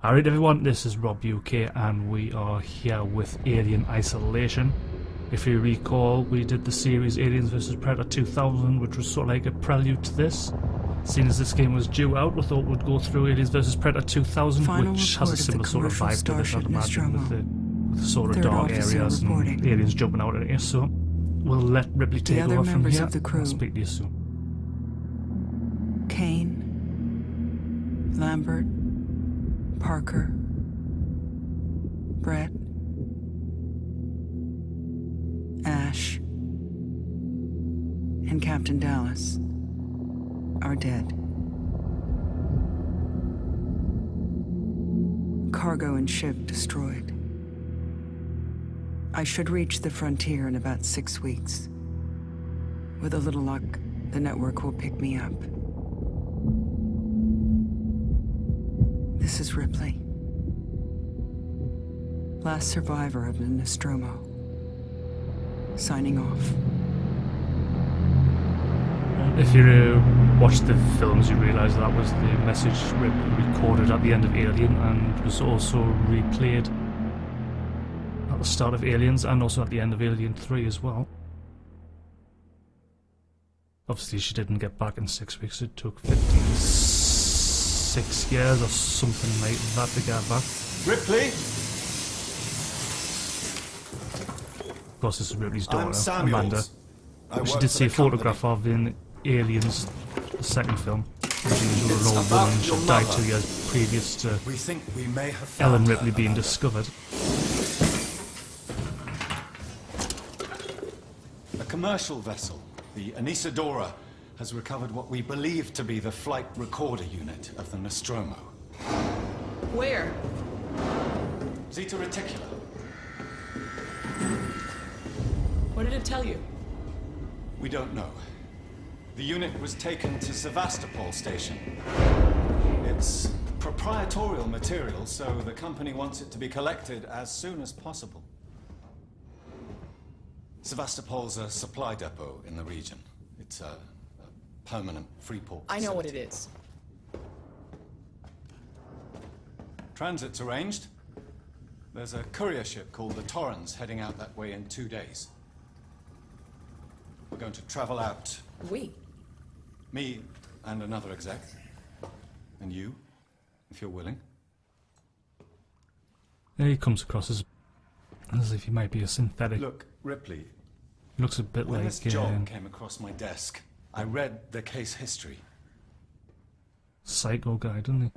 Alright everyone, this is Rob UK and we are here with Alien Isolation. If you recall, we did the series Aliens vs Predator 2000, which was sort of like a prelude to this. Seeing as this game was due out, we thought we'd go through Aliens vs Predator 2000, which has a similar sort of vibe to this, I'd imagine, with the sort of dark areas and aliens jumping out at you. So we'll let Ripley take over from here. I'll speak to you soon. Kane, Lambert, Parker, Brett, Ash, and Captain Dallas are dead. Cargo and ship destroyed. I should reach the frontier in about 6 weeks. With a little luck, the network will pick me up. This is Ripley. Last survivor of the Nostromo. Signing off. If you watched the films, you realise that was the message Ripley recorded at the end of Alien and was also replayed at the start of Aliens and also at the end of Alien 3 as well. Obviously she didn't get back in 6 weeks, it took 56 years or something like that to get back. Ripley? Of course this is Ripley's daughter, Amanda. She did see a photograph of in Aliens, the second film. She was an old woman, she died 2 years previous to Ellen Ripley being discovered. A commercial vessel, the Anisadora, has recovered what we believe to be the flight recorder unit of the Nostromo. Where? Zeta Reticula. What did it tell you? We don't know. The unit was taken to Sevastopol Station. It's proprietorial material, so the company wants it to be collected as soon as possible. Sevastopol's a supply depot in the region. It's a permanent free port facility. I know what it is. Transit's arranged. There's a courier ship called the Torrens heading out that way in 2 days. We're going to travel out. We? Me and another exec. And you, if you're willing. Yeah, he comes across as if he might be a synthetic. Look, Ripley. Looks a bit when like this job came across my desk, I read the case history. Psycho guy, doesn't he?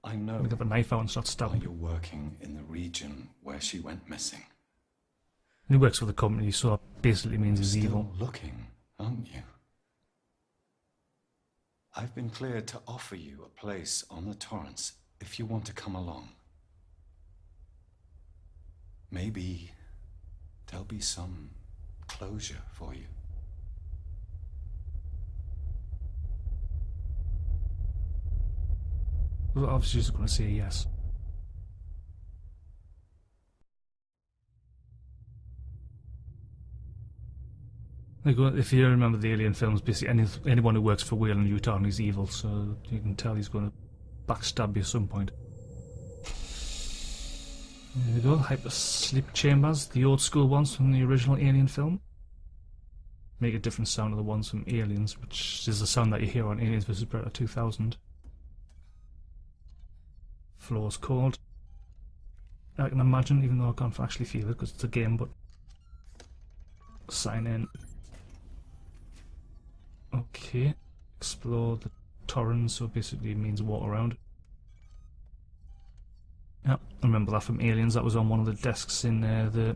I know. He got the knife out and starts stabbing. You're working in the region where she went missing. And he works for the company, so that basically means he's evil. Still looking, aren't you? I've been cleared to offer you a place on the Torrens if you want to come along. Maybe there'll be some closure for you. Well, obviously he's going to say yes. Like, if you remember the Alien films, basically anyone who works for Whalen Utah is evil, so you can tell he's going to backstab you at some point. There we go, hyper sleep chambers, the old school ones from the original Alien film. Make a different sound to the ones from Aliens, which is the sound that you hear on Aliens vs Predator 2000. Floor's cold. I can imagine, even though I can't actually feel it because it's a game, but sign in. Okay, explore the Torrens, so basically it means walk around. Yeah, I remember that from Aliens, that was on one of the desks in the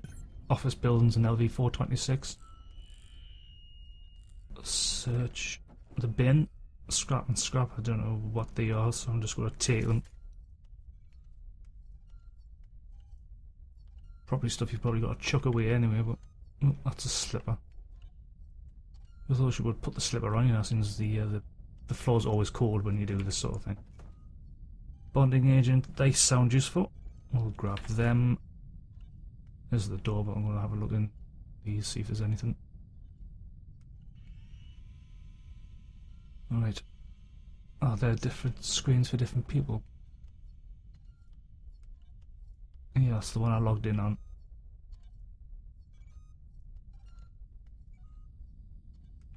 office buildings in LV-426. Search the bin, scrap and scrap, I don't know what they are, so I'm just going to take them. Probably stuff you've probably got to chuck away anyway, but oh, that's a slipper. I thought you would put the slipper on, you know, since the floor's always cold when you do this sort of thing. Bonding agent, they sound useful. We'll grab them. There's the door, but I'm going to have a look in these, see if there's anything. Alright. Oh, there are different screens for different people. Yeah, that's the one I logged in on.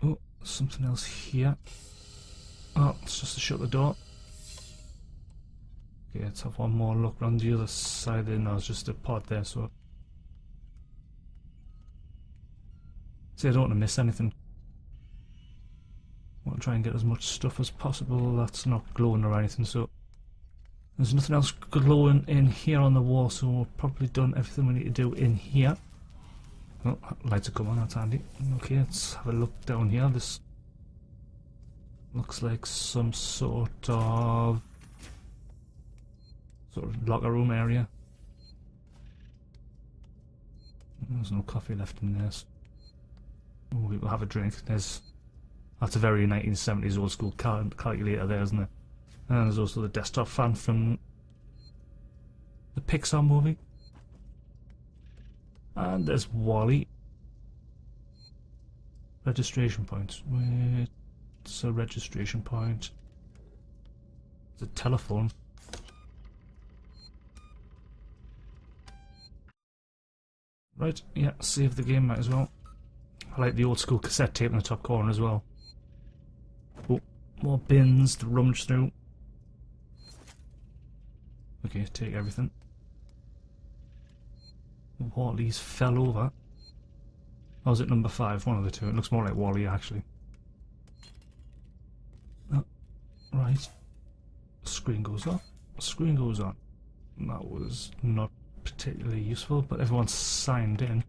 Oh, something else here. Oh, it's just to shut the door. Okay, let's have one more look around the other side there. No, it's just a pod there, so... See, I don't want to miss anything. I want to try and get as much stuff as possible that's not glowing or anything, so... There's nothing else glowing in here on the wall, so we've probably done everything we need to do in here. Oh, lights are coming on, that's handy. Okay, let's have a look down here. This looks like some sort of locker room area. There's no coffee left in there. So we'll have a drink. That's a very 1970s old school calculator there, isn't it? And there's also the desktop fan from the Pixar movie. And there's Wally. Registration point. It's a registration point. It's a telephone. Right, yeah, save the game, might as well. I like the old school cassette tape in the top corner as well. Oh, more bins to rummage through. Okay, take everything. Wally's fell over. Oh, was it number 5? One of the two. It looks more like Wally, actually. Oh, right. Screen goes off. Screen goes on. That was not particularly useful, but everyone's signed in.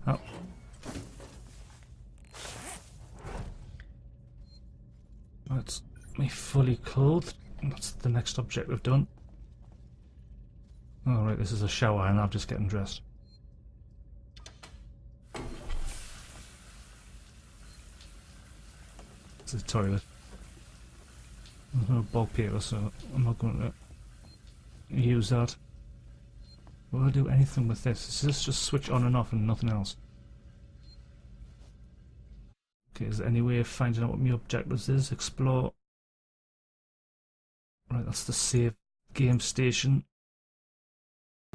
Oh. That's me fully clothed. That's the next object we've done. Oh, right, this is a shower and I'm just getting dressed. It's a toilet. There's no bog paper, so I'm not going to use that. Will I do anything with this? Is this just switch on and off and nothing else? Okay, is there any way of finding out what my objectives is? Explore. Right, that's the save game station.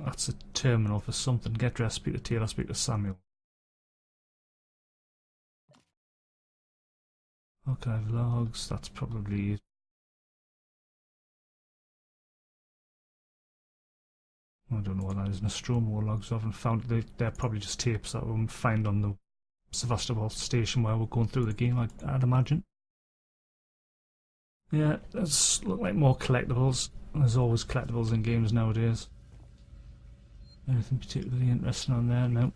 That's a terminal for something. Get dressed, speak to Taylor, speak to Samuel. Archive logs, that's probably... I don't know what that is. Nostromo logs. I haven't found they're probably just tapes that we'll find on the Sevastopol Station while we're going through the game, I'd imagine. Yeah, there's look like more collectibles. There's always collectibles in games nowadays. Anything particularly interesting on there? No.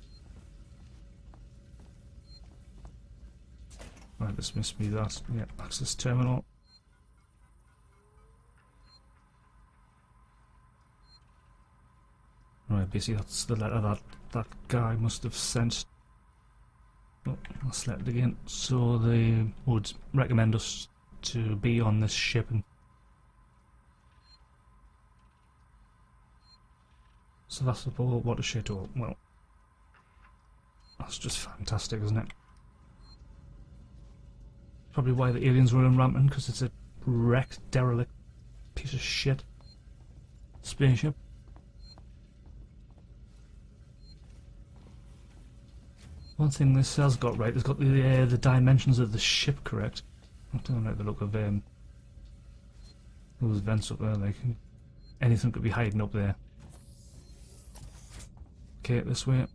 Right, this must be that. Yeah, access terminal. Right, basically that's the letter that guy must have sent. Oh, I'll select it again. So they would recommend us to be on this ship and Sevastopol watershed. Well, that's just fantastic, isn't it? Probably why the aliens were in rampant, because it's a wrecked, derelict piece of shit spaceship. One thing this has got right, it's got the dimensions of the ship correct. I don't like the look of those vents up there, like anything could be hiding up there. Okay, this way.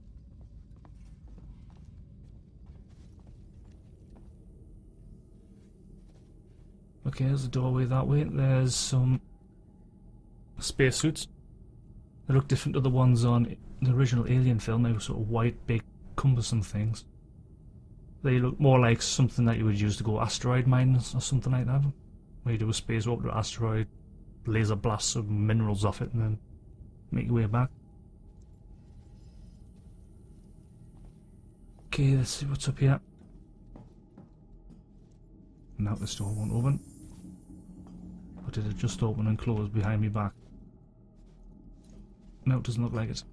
Okay, there's a doorway that way. There's some spacesuits. They look different to the ones on the original Alien film. They were sort of white, big, cumbersome things. They look more like something that you would use to go asteroid mines or something like that. Where you do a space walk to an asteroid, laser blast some minerals off it and then make your way back. Okay, let's see what's up here. Now this door won't open. Or did it just open and close behind me back? No, it doesn't look like it.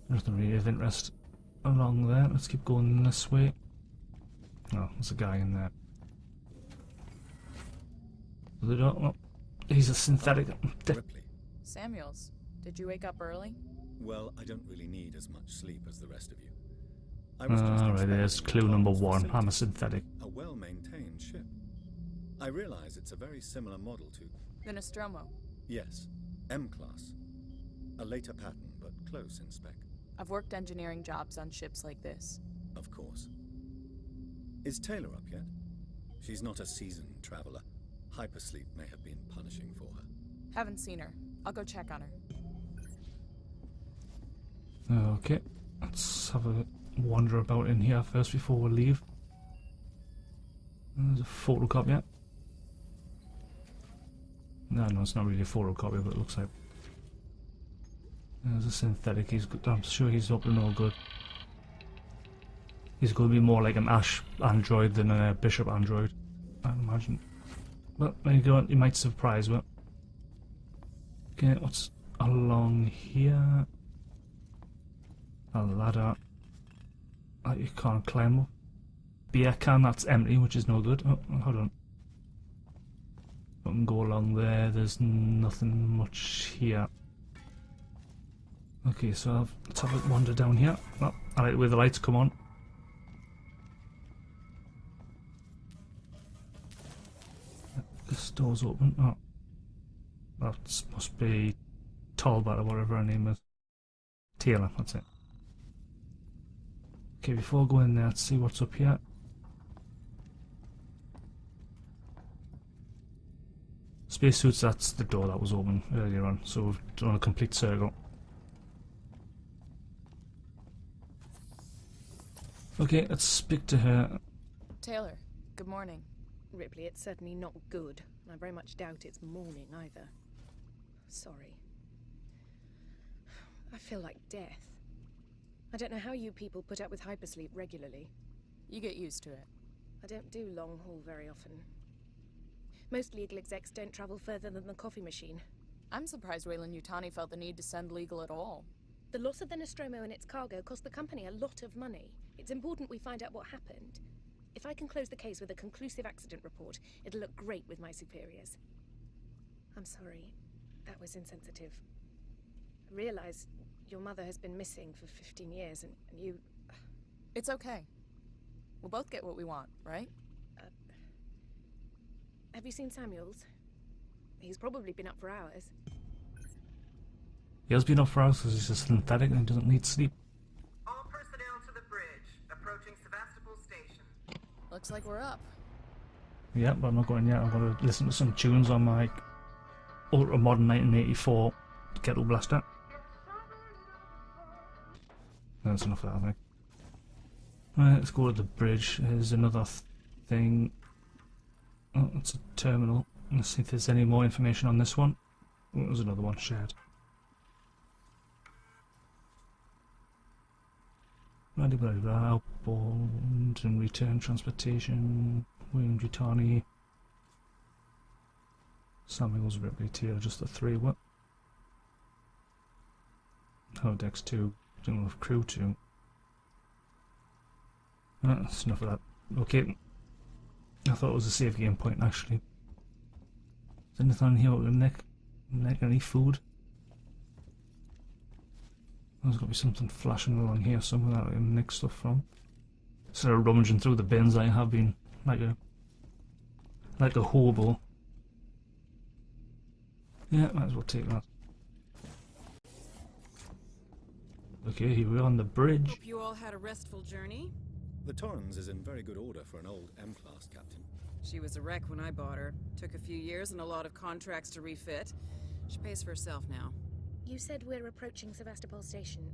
Nothing really of interest along there. Let's keep going this way. Oh, there's a guy in there. Oh, he's a synthetic. Ripley. Samuels, did you wake up early? Well, I don't really need as much sleep as the rest of you. I was just Alright, there's expecting clue number Torrens 1. I'm a facility, synthetic. a well-maintained ship. I realize it's a very similar model to... The Nostromo. Yes, M-class. A later pattern, but close in spec. I've worked engineering jobs on ships like this. Of course. Is Taylor up yet? She's not a seasoned traveler. Hypersleep may have been punishing for her. Haven't seen her. I'll go check on her. Okay, let's have a wander about in here first before we leave. There's a photocopy. Yeah. No, it's not really a photocopy, but it looks like. There's a synthetic. He's good. I'm sure he's up to no good. He's going to be more like an Ash android than a Bishop android, I imagine. But there you go. You might surprise me. Okay, what's along here? A ladder that you can't climb up. Beer can that's empty, which is no good. Oh, hold on. I can go along there. There's nothing much here. Okay, so let's have a wander down here. Oh, I like the way the lights come on. This door's open. Oh, that must be Talbot or whatever her name is. Taylor, that's it. Okay, before going there, let's see what's up here. Spacesuits, that's the door that was open earlier on, so we've done a complete circle. Okay, let's speak to her. Taylor, good morning. Ripley, it's certainly not good. I very much doubt it's morning either. Sorry. I feel like death. I don't know how you people put up with hypersleep regularly. You get used to it. I don't do long haul very often. Most legal execs don't travel further than the coffee machine. I'm surprised Weyland-Yutani felt the need to send legal at all. The loss of the Nostromo and its cargo cost the company a lot of money. It's important we find out what happened. If I can close the case with a conclusive accident report, it'll look great with my superiors. I'm sorry. That was insensitive. I realize your mother has been missing for 15 years, and you... It's okay. We'll both get what we want, right? Have you seen Samuels? He's probably been up for hours. He has been up for hours because he's a synthetic and he doesn't need sleep. All personnel to the bridge, approaching Sevastopol Station. Looks like we're up. Yeah, but I'm not going yet. I'm going to listen to some tunes on my ultra modern 1984 Ghetto Blaster. That's enough of that, I think. Right, let's go to the bridge. There's another thing. Oh, it's a terminal. Let's see if there's any more information on this one. Oh, there's another one shared. Blah, blah, blah, outbound and return transportation. Weyland-Yutani. Samuels, Ripley, Taylor, just the three. What? Decks 2. Dealing with crew 2. That's enough of that. Okay. I thought it was a save game point actually. Is there anything on here with the neck? Any food? There's got to be something flashing along here somewhere that I can nick stuff from. Instead of rummaging through the bins, I have been like a hobo. Yeah, might as well take that. Okay, here we are on the bridge. Hope you all had a restful journey. The Torrens is in very good order for an old M-class captain. She was a wreck when I bought her. Took a few years and a lot of contracts to refit. She pays for herself now. You said we're approaching Sevastopol Station.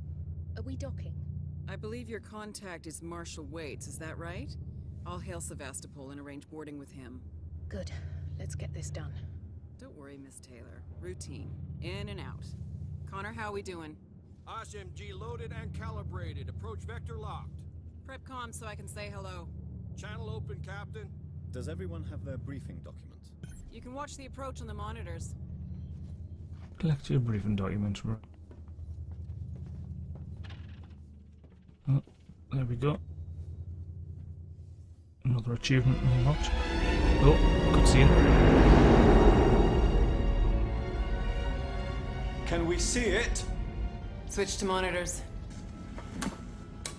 Are we docking? I believe your contact is Marshal Waits, is that right? I'll hail Sevastopol and arrange boarding with him. Good. Let's get this done. Don't worry, Miss Taylor. Routine. In and out. Connor, how we doing? SMG loaded and calibrated. Approach vector locked. Prep comm so I can say hello. Channel open, Captain. Does everyone have their briefing documents? You can watch the approach on the monitors. Collect your briefing documents, right? Oh, There we go. Another achievement unlocked. Oh, good seeing. Can we see it? Switch to monitors.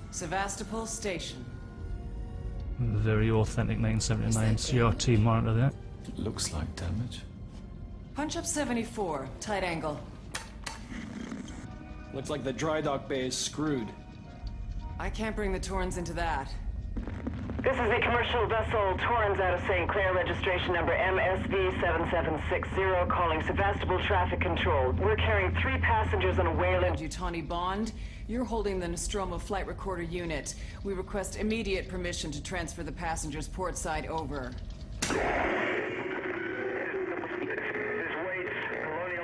Sevastopol Station. Very authentic 1979 CRT monitor there. Looks like damage. Punch up 74, tight angle. Looks like the dry dock bay is screwed. I can't bring the Torrens into that. This is the commercial vessel Torrens out of St. Clair, registration number MSV7760, calling Sevastopol Traffic Control. We're carrying 3 passengers on a Wayland. Yutani Bond, you're holding the Nostromo flight recorder unit. We request immediate permission to transfer the passengers port side over. Colonial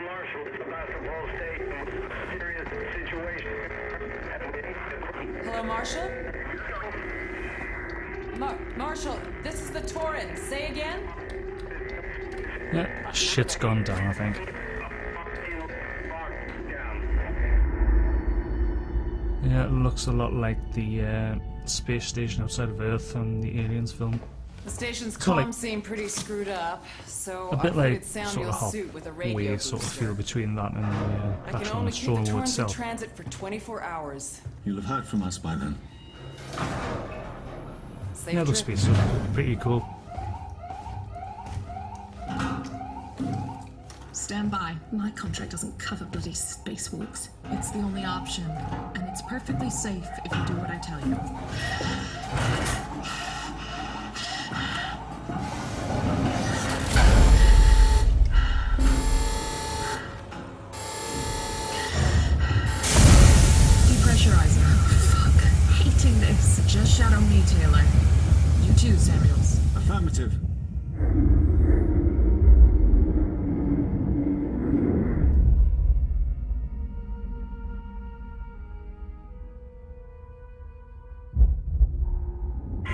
Marshal, Sevastopol Station, serious situation. Hello, Marshal? Marshal, this is the Torrens. Say again? Yeah, shit's gone down, I think. Yeah, it looks a lot like the space station outside of Earth from the Aliens film. The station's So, like, comms seem pretty screwed up, so A bit I like figured sound sort your of how suit with a radio weird sort of booster. feel between that and the I can actual only keep the Nostromo Torrens in itself. transit for 24 hours. You'll have heard from us by then. Safe Yeah, it looks trip. pretty cool. Stand by. My contract doesn't cover bloody spacewalks. It's the only option, and it's perfectly safe if you do what I tell you. Depressurizer. Fuck. Hating this. Just shadow me, Taylor. You too, Samuels. Affirmative.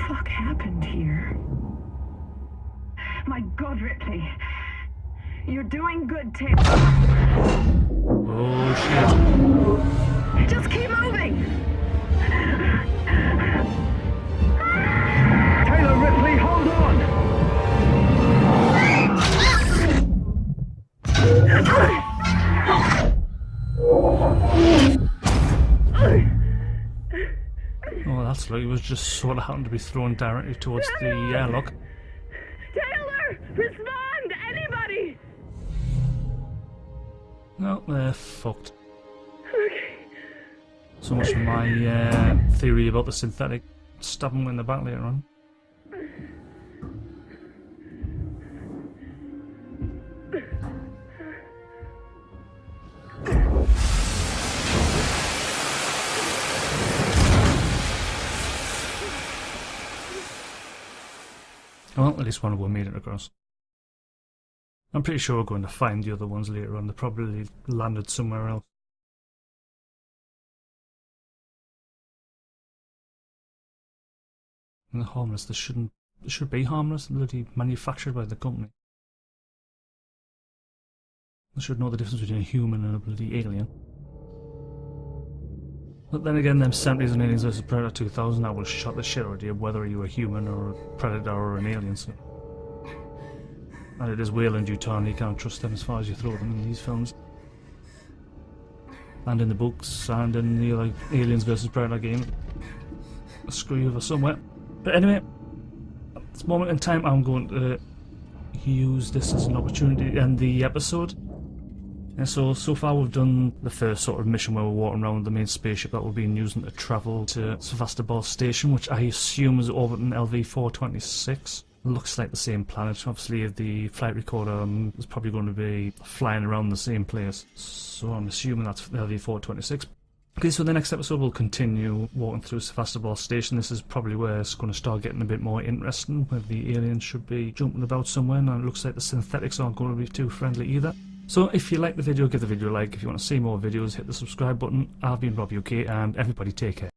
Fuck happened here? My God, Ripley. You're doing good, Taylor. Oh shit. Just keep moving! Taylor, Ripley, hold on! Oh, that's like it was just sort of happened to be thrown directly towards the airlock. Taylor! Respond! Anybody! No, they're fucked. So much for my theory about the synthetic stabbing in the back later on. Well, at least one of them made it across. I'm pretty sure we're going to find the other ones later on. They probably landed somewhere else. And they're harmless. They should be harmless. They're bloody manufactured by the company. They should know the difference between a human and a bloody alien. But then again, them 70s and Aliens vs Predator 2000, that would shot the shit out of you, whether you were a human or a predator or an alien. So. And it is Wayland Yutani, you can't trust them as far as you throw them in these films. And in the books, and in the like, Aliens vs Predator game. Screw you over somewhere. But anyway, at this moment in time, I'm going to use this as an opportunity to end the episode. And so far we've done the first sort of mission where we're walking around the main spaceship that we've been using to travel to Sevastopol Station, which I assume is orbiting LV-426. Looks like the same planet. Obviously the flight recorder is probably going to be flying around the same place, so I'm assuming that's LV-426. Okay, so the next episode we'll continue walking through Sevastopol Station. This is probably where it's going to start getting a bit more interesting, where the aliens should be jumping about somewhere, and it looks like the synthetics aren't going to be too friendly either. So if you like the video, give the video a like. If you want to see more videos, hit the subscribe button. I've been Rob UK, and everybody take care.